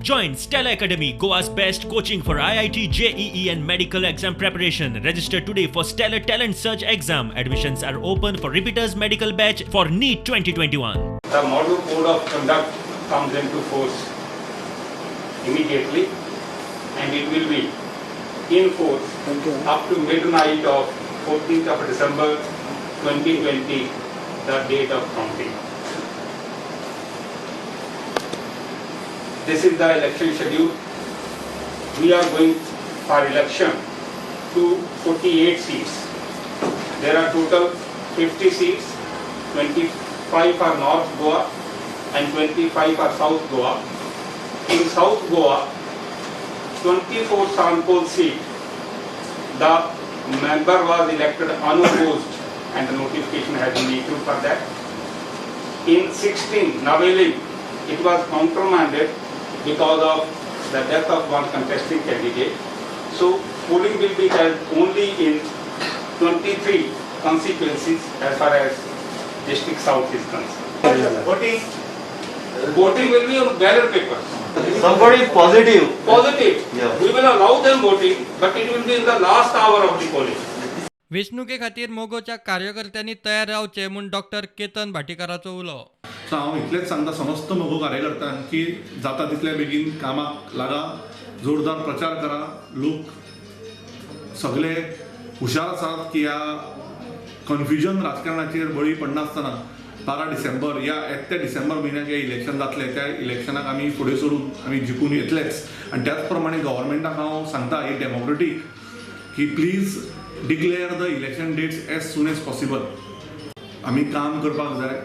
Join Stella Academy, Goa's best coaching for IIT, JEE and medical exam preparation. Register today for Stellar Talent Search exam. Admissions are open for repeaters medical batch for NEET 2021. The model code of conduct comes into force immediately, and it will be in force up to midnight of 14th of December 2020, the date of counting. This is the election schedule. We are going for election to 48 seats. There are total 50 seats, 25 are North Goa and 25 are South Goa. In South Goa, 24 sample seat, the member was elected unopposed and the notification has been issued for that. In 16, Naveling, it was countermanded because of the death of one contesting candidate. So polling will be held only in 23 constituencies as far as District South is concerned. Voting will be on ballot papers. Somebody positive. Positive. Yeah. We will allow them voting, but it will be in the last hour of the polling. वेंचणुके खातीर मोगोच्या कार्यकर्त्यांनी तयार रावचे म्हूण doctor Ketan भाटीकाराचो उलो. सो हांव इतलेंच सांगता समस्त मोगो कार्यकर्त्यांक की जाता तितले बेगीन कामाक लागा, जोरदार प्रचार करा, लोक सगळे हुशार आसात की ह्या कन्फ्युजन राजकारणाचेर बळी पडनासतना 12 डिसेंबर या येत्या डिसेंबर म्हयन्याक हे इलेक्शन जातले, त्या इलेक्शनाक आमी फुडें सरून आमी जिखून येतलेच. आनी त्याच प्रमाणे गव्हर्मेंटाक हांव सांगता ही डेमोक्रेटीक की please declare the election dates as soon as possible. आमी काम करपाक जाय.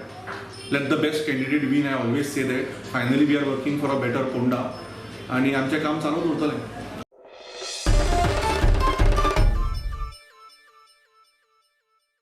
Let the best candidate win. I always say that. Finally we are working for a better Ponda आणि आमचें काम चालूच उरतलें.